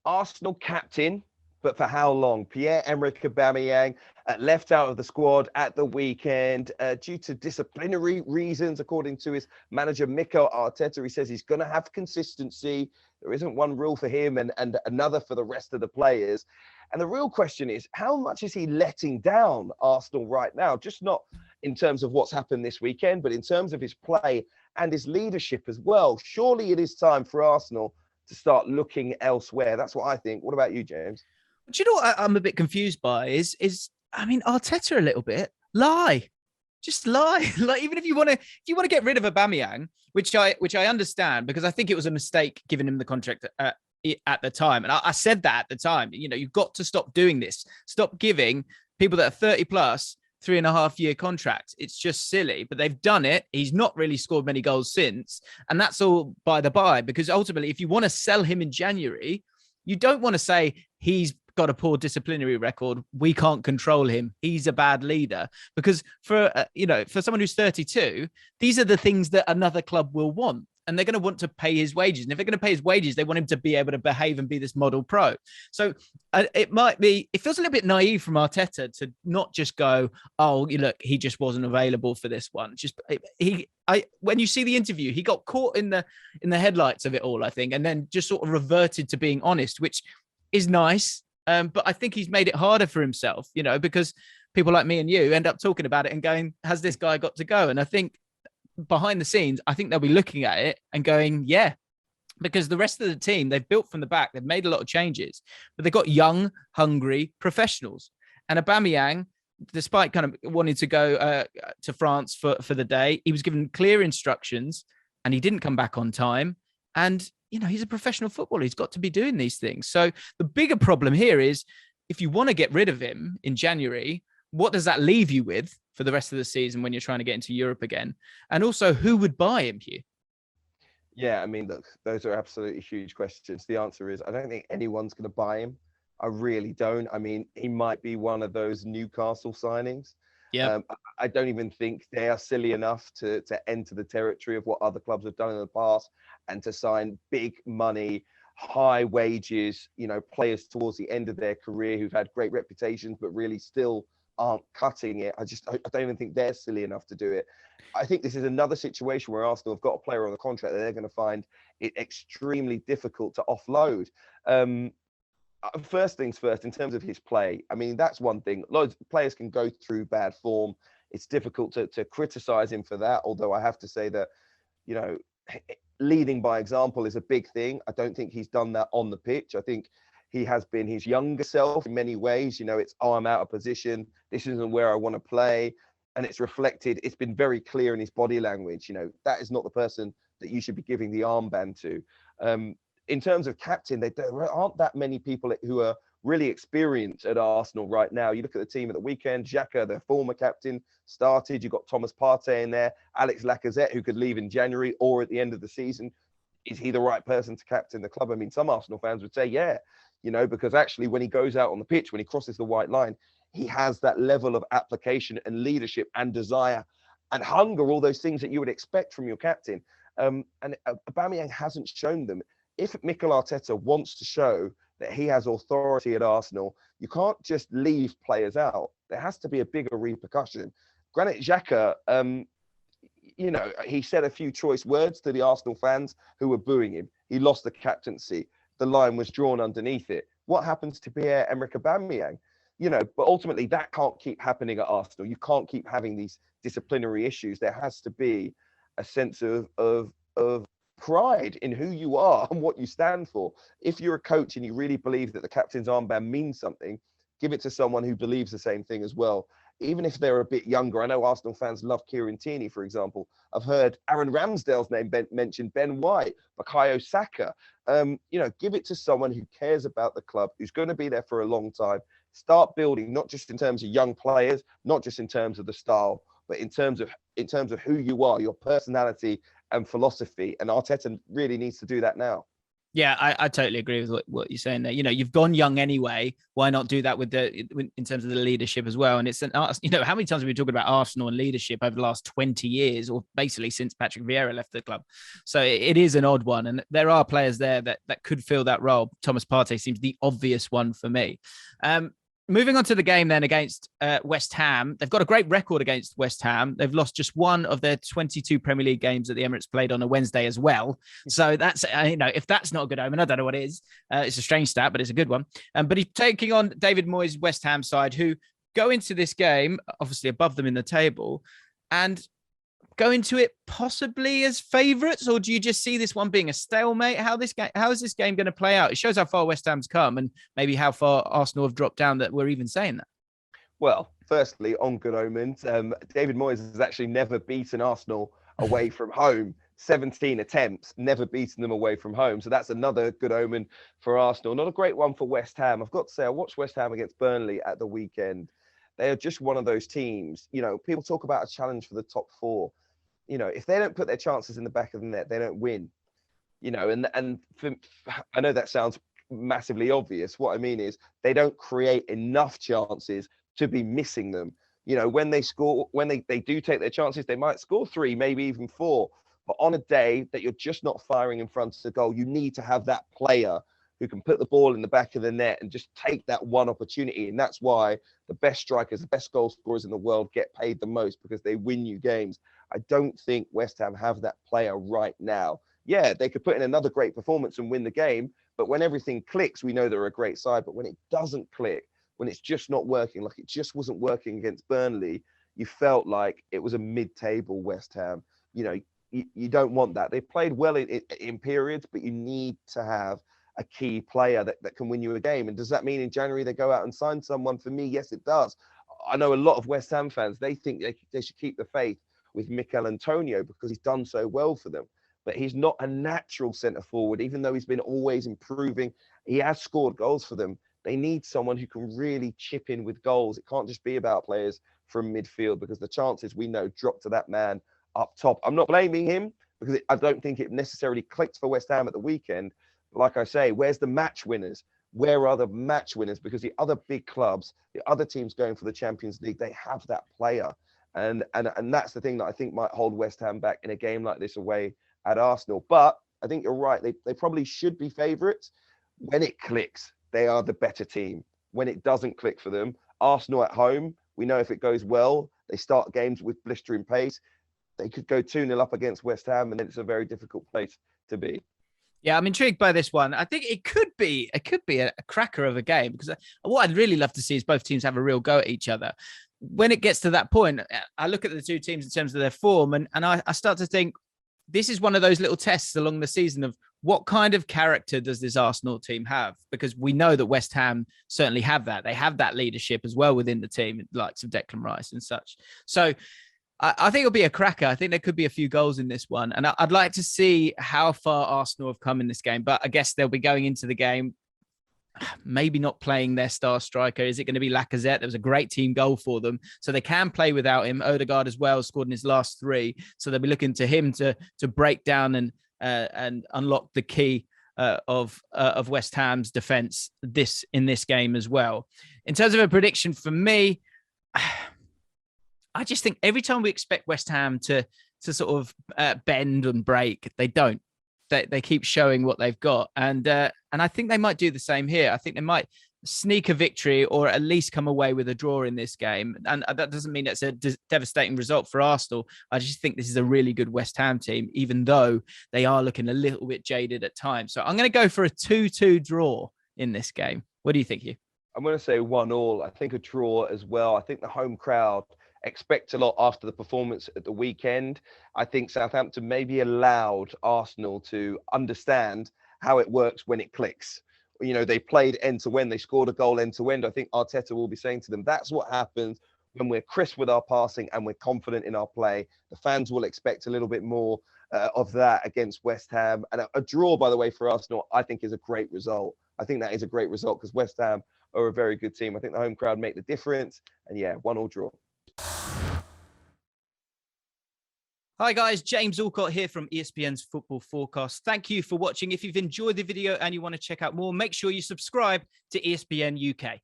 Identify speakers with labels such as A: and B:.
A: Arsenal captain, but for how long? Pierre-Emerick Aubameyang left out of the squad at the weekend due to disciplinary reasons, according to his manager, Mikel Arteta. He says he's going to have consistency. There isn't one rule for him and another for the rest of the players. And the real question is, how much is he letting down Arsenal right now? Just not in terms of what's happened this weekend, but in terms of his play and his leadership as well. Surely it is time for Arsenal to start looking elsewhere. That's what I think. What about you, James?
B: Do you know what I'm a bit confused by is I mean, Arteta a little bit. Just lie. Like, even if you want to get rid of Aubameyang, which I understand, because I think it was a mistake giving him the contract at the time. And I said that at the time, you've got to stop doing this. Stop giving people that are 30 plus 3.5-year contracts. It's just silly, but they've done it. He's not really scored many goals since. And that's all by the by, because ultimately, if you want to sell him in January, you don't want to say he's got a poor disciplinary record. We can't control him. He's a bad leader. Because for someone who's 32, these are the things that another club will want. And they're going to want to pay his wages. And if they're going to pay his wages, they want him to be able to behave and be this model pro. So it feels a little bit naive from Arteta to not just go, oh, look, he just wasn't available for this one. When you see the interview, he got caught in the headlights of it all, I think, and then just sort of reverted to being honest, which is nice. But I think he's made it harder for himself, because people like me and you end up talking about it and going, has this guy got to go? And I think behind the scenes, I think they'll be looking at it and going, yeah, because the rest of the team, they've built from the back. They've made a lot of changes, but they've got young, hungry professionals. And Aubameyang, despite kind of wanting to go to France for the day, he was given clear instructions and he didn't come back on time. And he's a professional footballer. He's got to be doing these things. So the bigger problem here is, if you want to get rid of him in January, what does that leave you with for the rest of the season when you're trying to get into Europe again? And also, who would buy him, Hugh?
A: Yeah, I mean, look, those are absolutely huge questions. The answer is, I don't think anyone's going to buy him. I really don't. I mean, he might be one of those Newcastle signings.
B: Yeah,
A: I don't even think they are silly enough to enter the territory of what other clubs have done in the past and to sign big money, high wages, players towards the end of their career who've had great reputations, but really still aren't cutting it. I don't even think they're silly enough to do it. I think this is another situation where Arsenal have got a player on the contract that they're going to find it extremely difficult to offload. First things first, in terms of his play, I mean, that's one thing. Loads of players can go through bad form. It's difficult to criticize him for that. Although I have to say that, leading by example is a big thing. I don't think he's done that on the pitch. I think he has been his younger self in many ways. It's, oh, I'm out of position. This isn't where I want to play. And it's reflected. It's been very clear in his body language. That is not the person that you should be giving the armband to. In terms of captain, there aren't that many people who are really experienced at Arsenal right now. You look at the team at the weekend, Xhaka, their former captain, started. You've got Thomas Partey in there, Alex Lacazette, who could leave in January or at the end of the season. Is he the right person to captain the club? I mean, some Arsenal fans would say, yeah, because actually when he goes out on the pitch, when he crosses the white line, he has that level of application and leadership and desire and hunger, all those things that you would expect from your captain. And Aubameyang hasn't shown them. If Mikel Arteta wants to show that he has authority at Arsenal, you can't just leave players out. There has to be a bigger repercussion. Granit Xhaka, he said a few choice words to the Arsenal fans who were booing him. He lost the captaincy. The line was drawn underneath it. What happens to Pierre-Emerick Aubameyang? But ultimately that can't keep happening at Arsenal. You can't keep having these disciplinary issues. There has to be a sense of pride in who you are and what you stand for. If you're a coach and you really believe that the captain's armband means something, give it to someone who believes the same thing as well. Even if they're a bit younger. I know Arsenal fans love Kieran Tierney, for example. I've heard Aaron Ramsdale's name mentioned, Ben White, Bukayo Saka. Give it to someone who cares about the club, who's going to be there for a long time. Start building, not just in terms of young players, not just in terms of the style, but in terms of who you are, your personality and philosophy. And Arteta really needs to do that now.
B: Yeah, I totally agree with what you're saying there. You've gone young anyway. Why not do that in terms of the leadership as well? And it's how many times have we talked about Arsenal and leadership over the last 20 years, or basically since Patrick Vieira left the club? So it is an odd one, and there are players there that could fill that role. Thomas Partey seems the obvious one for me. Moving on to the game then against West Ham. They've got a great record against West Ham. They've lost just one of their 22 Premier League games that the Emirates played on a Wednesday as well. So that's, if that's not a good omen, I don't know what is. It's a strange stat, but it's a good one. But he's taking on David Moyes' West Ham side, who go into this game, obviously above them in the table, and go into it possibly as favourites, or do you just see this one being a stalemate? How is this game going to play out? It shows how far West Ham's come and maybe how far Arsenal have dropped down that we're even saying that.
A: Well, firstly, on good omens, David Moyes has actually never beaten Arsenal away from home. 17 attempts, never beaten them away from home. So that's another good omen for Arsenal. Not a great one for West Ham. I've got to say, I watched West Ham against Burnley at the weekend. They are just one of those teams. People talk about a challenge for the top four. If they don't put their chances in the back of the net, they don't win. And I know that sounds massively obvious. What I mean is they don't create enough chances to be missing them. When they score, when they do take their chances, they might score 3, maybe even 4. But on a day that you're just not firing in front of the goal, you need to have that player who can put the ball in the back of the net and just take that one opportunity. And that's why the best strikers, the best goal scorers in the world get paid the most, because they win you games. I don't think West Ham have that player right now. Yeah, they could put in another great performance and win the game, but when everything clicks, we know they're a great side. But when it doesn't click, when it's just not working, like it just wasn't working against Burnley, you felt like it was a mid-table West Ham. You don't want that. They played well in periods, but you need to have a key player that can win you a game. And does that mean in January they go out and sign someone? For me, yes, it does. I know a lot of West Ham fans, they think they should keep the faith with Mikel Antonio because he's done so well for them. But he's not a natural centre forward, even though he's been always improving. He has scored goals for them. They need someone who can really chip in with goals. It can't just be about players from midfield, because the chances, we know, drop to that man up top. I'm not blaming him because I don't think it necessarily clicked for West Ham at the weekend. But like I say, where's the match winners? Where are the match winners? Because the other big clubs, the other teams going for the Champions League, they have that player. And that's the thing that I think might hold West Ham back in a game like this away at Arsenal. But I think you're right. They probably should be favourites. When it clicks, they are the better team. When it doesn't click for them, Arsenal at home, we know if it goes well, they start games with blistering pace. They could go 2-0 up against West Ham, and it's a very difficult place to be.
B: Yeah, I'm intrigued by this one. I think it could be a cracker of a game, because what I'd really love to see is both teams have a real go at each other. When it gets to that point, I look at the two teams in terms of their form, and I start to think this is one of those little tests along the season of what kind of character does this Arsenal team have? Because we know that West Ham certainly have that. They have that leadership as well within the team, like some Declan Rice and such. So I think it'll be a cracker. I think there could be a few goals in this one. And I'd like to see how far Arsenal have come in this game. But I guess they'll be going into the game maybe not playing their star striker. Is it going to be Lacazette? There was a great team goal for them, so they can play without him. Odegaard as well scored in his last 3, so they'll be looking to him to break down and unlock the key of West Ham's defense in this game as well. In terms of a prediction for me, I just think every time we expect West Ham to sort of bend and break, they don't. They keep showing what they've got, and I think they might do the same here. I think they might sneak a victory or at least come away with a draw in this game. And that doesn't mean it's a devastating result for Arsenal. I just think this is a really good West Ham team, even though they are looking a little bit jaded at times. So I'm going to go for a 2-2 draw in this game. What do you think, Hugh?
A: I'm going to say 1-1. I think a draw as well. I think the home crowd expect a lot after the performance at the weekend. I think Southampton maybe allowed Arsenal to understand how it works when it clicks. You know, they played end to end. They scored a goal end to end. I think Arteta will be saying to them, that's what happens when we're crisp with our passing and we're confident in our play. The fans will expect a little bit more of that against West Ham. And a draw, by the way, for Arsenal, I think is a great result. I think that is a great result because West Ham are a very good team. I think the home crowd make the difference. And yeah, 1-1 draw.
B: Hi guys, James Alcott here from ESPN's Football Forecast. Thank you for watching. If you've enjoyed the video and you want to check out more, make sure you subscribe to ESPN UK.